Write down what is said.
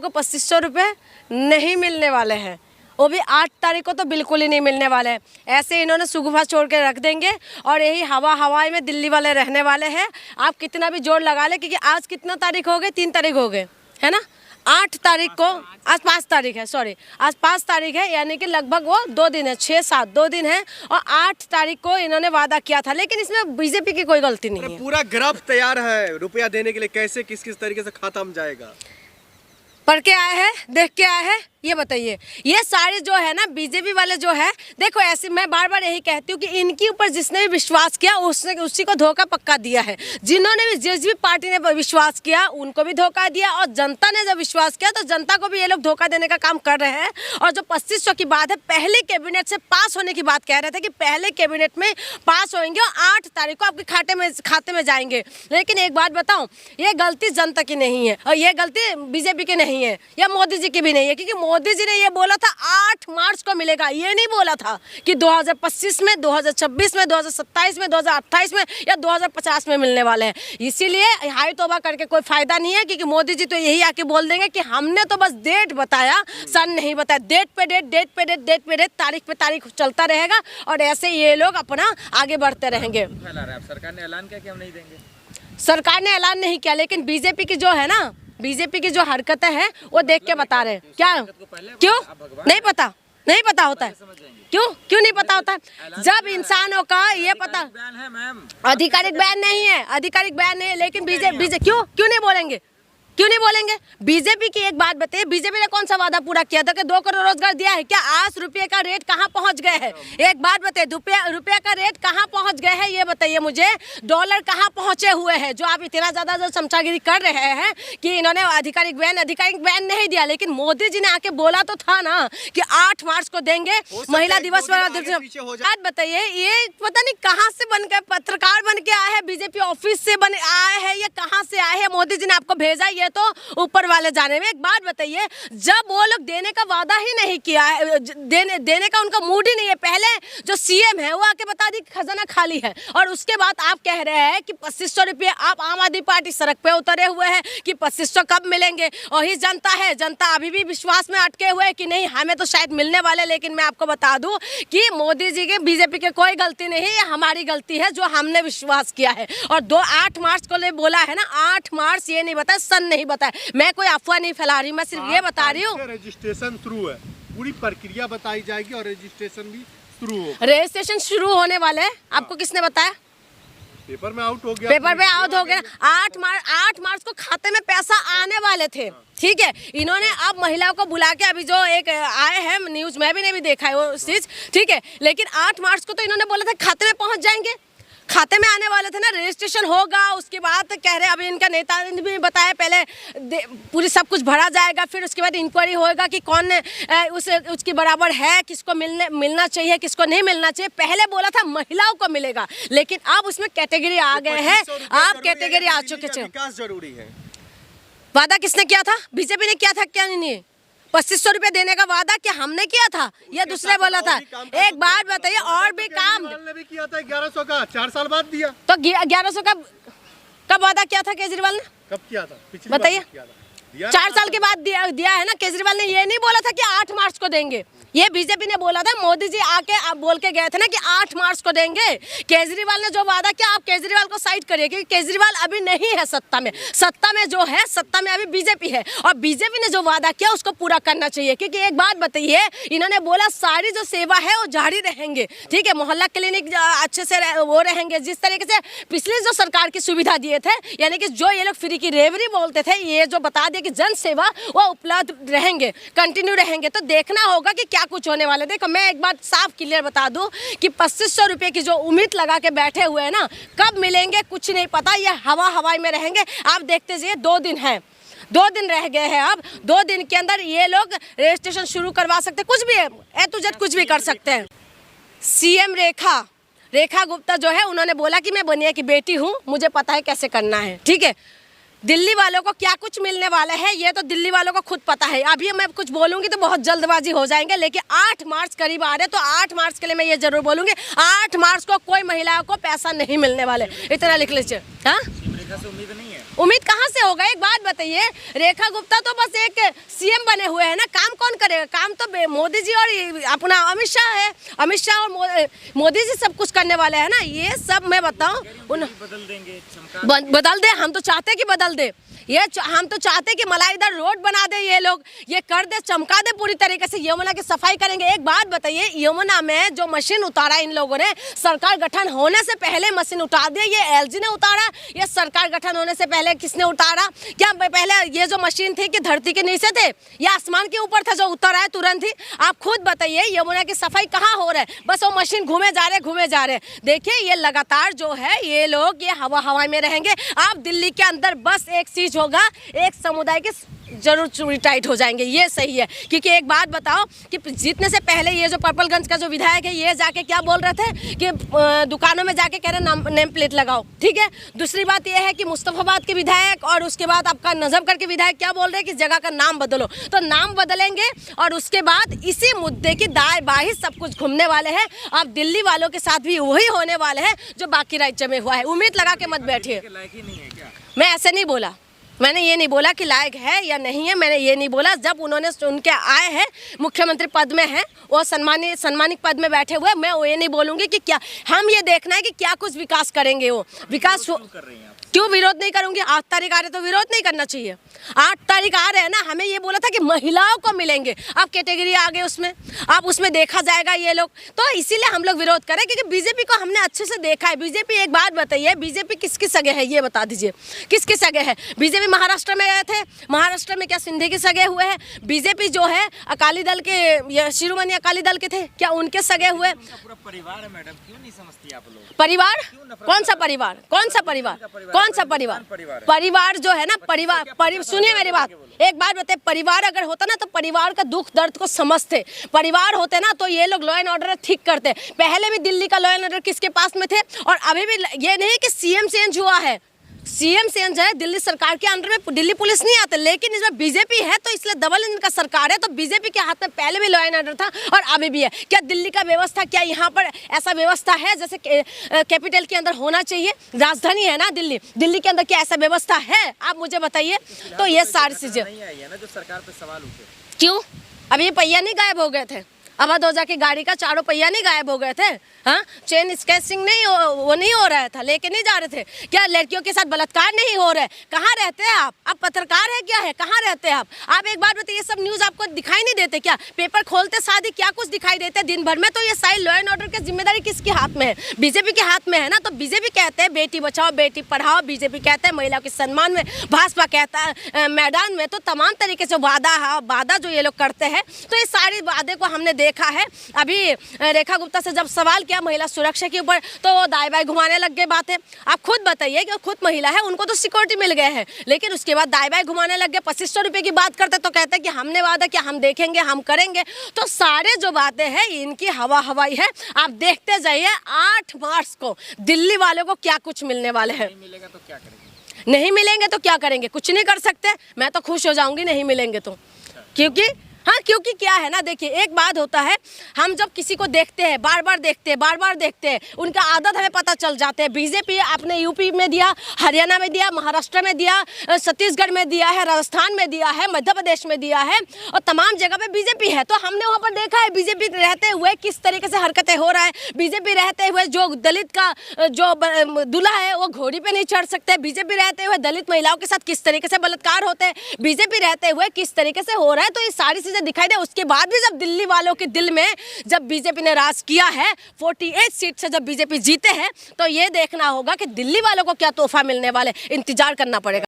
को 2500 रुपये नहीं मिलने वाले हैं, वो भी 8 तारीख को तो बिल्कुल ही नहीं मिलने वाले हैं। ऐसे इन्होंने सुगुफा छोड़ के रख देंगे और यही हवाई में दिल्ली वाले रहने वाले हैं। आप कितना भी जोर लगा ले, क्योंकि आज कितना तारीख हो गए, 3 तारीख हो गए है ना। 8 तारीख को, आज 5 तारीख है, सॉरी आज 5 तारीख है, यानी कि लगभग वो 2 दिन है, 6-7 2 दिन है। और 8 तारीख को इन्होंने वादा किया था, लेकिन इसमें बीजेपी की कोई गलती नहीं है। पूरा ग्राफ तैयार है रुपया देने के लिए, कैसे किस किस तरीके से खत्म जाएगा। पढ़ के आए हैं, देख के आए हैं, ये बताइए। ये सारे जो है ना बीजेपी वाले जो है, देखो ऐसे मैं बार बार यही कहती हूँ कि इनके ऊपर जिसने भी विश्वास किया उसने उसी को धोखा पक्का दिया है। जिन्होंने भी जिस भी पार्टी ने विश्वास किया उनको भी धोखा दिया, और जनता ने जब विश्वास किया तो जनता को भी ये लोग धोखा देने का काम कर रहे हैं। और जो 2500 की बात है, पहले कैबिनेट से पास होने की बात कह रहे थे कि पहले कैबिनेट में पास होंगे और 8 तारीख को आपके खाते में जाएंगे। लेकिन एक बात बताऊँ, ये गलती जनता की नहीं है और ये गलती बीजेपी की नहीं है या मोदी जी की भी नहीं है, क्योंकि मोदी जी ने ये बोला था 8 मार्च को मिलेगा, ये नहीं बोला था कि 2025 में, 2026 में, 2027 में, 2028 में या 2050 में मिलने वाले हैं। इसीलिए हाई तौबा करके कोई फायदा नहीं है, क्योंकि मोदी जी तो यही आके बोल देंगे कि हमने तो बस डेट बताया, सन नहीं बताया। डेट पे डेट, तारीख पे तारीख चलता रहेगा और ऐसे ये लोग अपना आगे बढ़ते रहेंगे। सरकार ने ऐलान किया कि हम नहीं देंगे, सरकार ने ऐलान नहीं किया, लेकिन बीजेपी की जो है ना, बीजेपी की जो हरकतें हैं वो देख के बता रहे हैं। क्या क्यों नहीं पता होता है, क्यों नहीं पता होता है? जब इंसानों का ये पता, आधिकारिक बयान नहीं है, आधिकारिक बयान नहीं है, लेकिन बीजेपी क्यों नहीं बोलेंगे, क्यों नहीं बोलेंगे? बीजेपी की एक बात बताइए, बीजेपी ने कौन सा वादा पूरा किया था कि 2 करोड़ रोजगार दिया है क्या? आज रुपये का रेट कहाँ पहुँच गए हैं? एक बात बताइए, रुपये का रेट कहाँ पहुँच गए हैं ये बताइए मुझे। डॉलर कहाँ पहुँचे हुए हैं? जो आप इतना ज़्यादा जो चमचागिरी कर रहे हैं कि इन्होंने आधिकारिक बयान नहीं दिया, लेकिन मोदी जी ने आके बोला तो था ना कि 8 मार्च को देंगे महिला दिवस। बात बताइए, ये पता नहीं कहाँ से बन गए, पत्रकार बन के आए हैं, बीजेपी ऑफिस से बन आए हैं, ये कहाँ से आए हैं? मोदी जी ने आपको भेजा, ये तो ऊपर वाले जाने में। एक बात बताइए, जब वो लोग देने का वादा ही नहीं किया है, देने का उनका मूड ही नहीं है, पहले जो सीएम है वो आके बता दी खजाना खाली है, और उसके बाद आप कह रहे हैं कि 2500 रुपये। आप आम आदमी पार्टी सड़क पे उतरे हुए हैं कि 2500 कब मिलेंगे, और ही जनता है, जनता अभी भी विश्वास में अटके हुए है कि नहीं हमें तो शायद मिलने वाले। लेकिन मैं आपको बता दूं कि मोदी जी के, बीजेपी के कोई गलती नहीं है, हमारी गलती है जो हमने विश्वास किया है। और 8 मार्च को ले बोला है ना, 8 मार्च ये नहीं बताया, सन नहीं बताया। मैं कोई अफवाह नहीं फैला रही, मैं सिर्फ ये बता रही हूँ। रजिस्ट्रेशन शुरू है, पूरी प्रक्रिया बताई जाएगी और रजिस्ट्रेशन भी शुरू होगा। रजिस्ट्रेशन शुरू होने वाले हैं, आपको किसने बताया? पेपर में आउट हो गया, पेपर में आउट हो गया। 8 मार्च को खाते में पैसा आने वाले थे, ठीक है। इन्होंने अब महिलाओं को बुला के, अभी जो एक आए हैं न्यूज, मैं भी नहीं भी देखा है वो चीज, ठीक है, लेकिन 8 मार्च को तो इन्होंने बोला था खाते में पहुंच जाएंगे, खाते में आने वाले थे ना, रजिस्ट्रेशन होगा। उसके बाद कह रहे, अभी इनका नेता ने भी बताया, पहले पूरी सब कुछ भरा जाएगा, फिर उसके बाद इंक्वायरी होएगा कि कौन उसकी बराबर है, किसको मिलना चाहिए, किसको नहीं मिलना चाहिए। पहले बोला था महिलाओं को मिलेगा, लेकिन अब उसमें कैटेगरी आ गए हैं, आप कैटेगरी आ चुके हैं। विकास जरूरी है। वादा किसने किया था? बीजेपी ने किया था क्या? नहीं, 2500 रुपये देने का वादा क्या हमने किया था? ये दूसरे बोला था। एक बात बताइए, और भी काम ने भी किया था 1100 का, 4 साल बाद दिया। तो 1100 का कब वादा किया था केजरीवाल ने? कब किया था? बताइए। 4 साल के बाद दिया है ना। केजरीवाल ने ये नहीं बोला था कि 8 मार्च को देंगे, ये बीजेपी ने बोला था। मोदी जी आके आप बोल के गए थे ना कि 8 मार्च को देंगे। केजरीवाल ने जो वादा किया, आप केजरीवाल को साइड करिए, क्योंकि केजरीवाल अभी नहीं है सत्ता में। सत्ता में जो है, सत्ता में अभी बीजेपी है, और बीजेपी ने जो वादा किया उसको पूरा करना चाहिए। क्योंकि एक बात बताइए, इन्होंने बोला सारी जो सेवा है वो जारी रहेंगे, ठीक है, मोहल्ला क्लिनिक अच्छे से वो रहेंगे, जिस तरीके से पिछले जो सरकार की सुविधा दिए थे, यानी कि जो ये लोग फ्री की रेवड़ी बोलते थे, ये जो बता दिए कि जन सेवा वो उपलब्ध रहेंगे, कंटिन्यू रहेंगे। तो देखना होगा कि क्या कुछ होने वाला। देखो मैं एक बात साफ क्लियर बता दूं कि 2500 रुपये की जो उम्मीद लगा के बैठे हुए हैं ना, कब मिलेंगे कुछ नहीं पता, ये हवाई में रहेंगे। आप देखते जाइए, 2 दिन है, 2 दिन रह गए हैं। अब 2 दिन के अंदर ये लोग रजिस्ट्रेशन शुरू करवा सकते, कुछ भी ए टू जेड कुछ भी कर सकते हैं। सीएम रेखा गुप्ता जो है, उन्होंने बोला कि मैं बनिया की बेटी हूँ, मुझे पता है कैसे करना है, ठीक है। दिल्ली वालों को क्या कुछ मिलने वाला है ये तो दिल्ली वालों को खुद पता है। अभी मैं कुछ बोलूंगी तो बहुत जल्दबाजी हो जाएंगे, लेकिन 8 मार्च करीब आ रहे, तो 8 मार्च के लिए मैं ये जरूर बोलूंगी, 8 मार्च को कोई महिलाओं को पैसा नहीं मिलने वाले, इतना लिख लीजिए। हाँ, रेखा से उम्मीद नहीं है। उम्मीद कहाँ से होगा? एक बात बताइए, रेखा गुप्ता तो बस एक सीएम बने हुए हैं ना, काम कौन करेगा? काम तो मोदी जी और अपना अमित शाह है। अमित शाह और मोदी जी सब कुछ करने वाले हैं ना। ये सब मैं बताऊं, बदल देंगे, बदल दे, हम तो चाहते कि बदल दे। हम तो चाहते कि मलाईदार रोड बना दे, ये लोग ये कर दे, चमका दे पूरी तरीके से, यमुना की सफाई करेंगे। एक बात बताइए, यमुना में जो मशीन उतारा इन लोगों ने, सरकार गठन होने से पहले मशीन उतार दिया। ये एलजी ने उतारा, ये सरकार गठन होने से पहले किसने उतारा? क्या पहले ये जो मशीन थी कि धरती के नीचे थे या आसमान के ऊपर था जो उतर आया तुरंत ही? आप खुद बताइए, यमुना की सफाई कहाँ हो रहा है? बस वो मशीन घूमे जा रहे। देखिए, ये लगातार जो है ये लोग ये हवा में रहेंगे। आप दिल्ली के अंदर बस एक चीज होगा, एक समुदाय के जरूर चूड़ी टाइट हो जाएंगे, ये सही है। क्योंकि एक बात बताओ कि जीतने से पहले ये जो पर्पलगंज का जो विधायक है, ये जाके क्या बोल रहे थे कि दुकानों में जाके कह रहे नेम प्लेट लगाओ, ठीक है। दूसरी बात ये है कि मुस्तफाबाद के विधायक और उसके बाद आपका नजफगढ़ के विधायक क्या बोल रहे हैं कि जगह का नाम बदलो। तो नाम बदलेंगे और उसके बाद इसी मुद्दे की दाएं बाएं सब कुछ घूमने वाले हैं। अब दिल्ली वालों के साथ भी वही होने वाले हैं जो बाकी राज्य में हुआ है। उम्मीद लगा के मत बैठिए। मैं ऐसे नहीं बोला, मैंने ये नहीं बोला कि लायक है या नहीं है, मैंने ये नहीं बोला। जब उन्होंने उनके आए हैं, मुख्यमंत्री पद में हैं, वो सम्मानित पद में बैठे हुए, मैं ये नहीं बोलूँगी कि क्या हम ये देखना है कि क्या कुछ विकास करेंगे। वो विकास कर रही हैं, क्यों विरोध नहीं करूँगी? 8 तारीख आ रहे तो विरोध नहीं करना चाहिए। 8 तारीख आ रहे हैं ना, हमें ये बोला था कि महिलाओं को मिलेंगे। अब कैटेगरी आ गई उसमें, अब उसमें देखा जाएगा ये लोग, तो इसीलिए हम लोग विरोध करें क्योंकि बीजेपी को हमने अच्छे से देखा है। बीजेपी, एक बात बताइए, बीजेपी किसकी सगे है ये बता दीजिए, किसकी सगे है? बीजेपी महाराष्ट्र में गए थे, महाराष्ट्र में क्या सिंधे के सगे हुए हैं? बीजेपी जो है अकाली दल के, शिरोमणि अकाली दल के थे, क्या उनके सगे हुए? पूरा परिवार है मैडम, क्यों नहीं समझती आप लोग? परिवार? कौन सा परिवार? कौन सा परिवार? कौन सा परिवार? परिवार जो है ना, परिवार, सुनिए मेरी बात, एक बात बताए, परिवार अगर होता ना तो परिवार का दुख दर्द को समझते। परिवार होते ना तो ये लोग लॉ एंड ऑर्डर ठीक करते। पहले भी दिल्ली का लॉ एंड ऑर्डर किसके पास में थे? और अभी भी ये नहीं कि सीएम चेंज हुआ है, सीएम चेंज है, दिल्ली सरकार के अंडर में दिल्ली पुलिस नहीं आते, लेकिन इसमें बीजेपी है तो इसलिए डबल इंजन का सरकार है। तो बीजेपी के हाथ में पहले भी लॉ एंड ऑर्डर था और अभी भी है। क्या दिल्ली का व्यवस्था, क्या यहाँ पर ऐसा व्यवस्था है जैसे कैपिटल के अंदर होना चाहिए? राजधानी है ना दिल्ली, दिल्ली के अंदर क्या ऐसा व्यवस्था है? आप मुझे बताइए। तो ये सारी चीजें जो सरकार पे सवाल उठे, क्यों? अब ये पहिया नहीं गायब हो गए थे? अवध ओझा की गाड़ी का चारों पहिया नहीं गायब हो गए थे? हाँ, चेन स्केचिंग नहीं वो नहीं हो रहा था, लेके नहीं जा रहे थे क्या? लड़कियों के साथ बलात्कार नहीं हो रहे? कहाँ रहते हैं आप पत्रकार है क्या है? कहाँ रहते हैं आप एक बार बताइए, ये सब न्यूज़ आपको दिखाई नहीं देते क्या? पेपर खोलते साथ ही क्या कुछ दिखाई देते दिन भर में? तो ये सारी लॉ एंड ऑर्डर की जिम्मेदारी किसके हाथ में है? बीजेपी के हाथ में है ना। तो बीजेपी कहते हैं बेटी बचाओ बेटी पढ़ाओ, बीजेपी कहते हैं महिलाओं के सम्मान में, भाजपा कहता है मैदान में। तो तमाम तरीके से वादा जो ये लोग करते हैं, तो ये सारे वादे को हमने देखा है। अभी रेखा गुप्ता से जब सवाल किया महिला सुरक्षा के ऊपर, तो वो दाएं बाएं घुमाने लग गए बातें। आप खुद बताइए कि खुद महिला है, उनको तो सिक्योरिटी मिल गए हैं, लेकिन उसके बाद दाएं बाएं घुमाने लग गए। 2500 रुपये की बात करते तो कहते हैं कि हमने वादा किया, हम देखेंगे, हम करेंगे। तो सारे जो बातें हैं इनकी हवाई है। आप देखते जाइए 8 मार्च को दिल्ली वालों को क्या कुछ मिलने वाले हैं। नहीं मिलेगा तो क्या करेंगे? नहीं मिलेंगे तो क्या करेंगे? कुछ नहीं कर सकते। मैं तो खुश हो जाऊंगी नहीं मिलेंगे तो, क्योंकि क्या है ना, देखिए एक बात होता है, हम जब किसी को देखते हैं, बार बार देखते हैं, उनका आदत हमें पता चल जाते हैं। बीजेपी आपने यूपी में दिया, हरियाणा में दिया, महाराष्ट्र में दिया, छत्तीसगढ़ में दिया है, राजस्थान में दिया है, मध्य प्रदेश में दिया है, और तमाम जगह पे बीजेपी है। तो हमने वहाँ पर देखा है बीजेपी रहते हुए किस तरीके से हरकतें हो रहा है। बीजेपी रहते हुए जो दलित का जो दूल्हा है वो घोड़ी पे नहीं चढ़ सकते। बीजेपी रहते हुए दलित महिलाओं के साथ किस तरीके से बलात्कार होते हैं। बीजेपी रहते हुए किस तरीके से हो रहा है। तो ये सारी चीजें दिखाई दे। उसके बाद भी जब दिल्ली वालों के दिल में जब बीजेपी ने राज किया है, 48 सीट से जब बीजेपी जीते हैं, तो ये देखना होगा कि दिल्ली वालों को क्या तोहफा मिलने वाले, इंतजार करना पड़ेगा।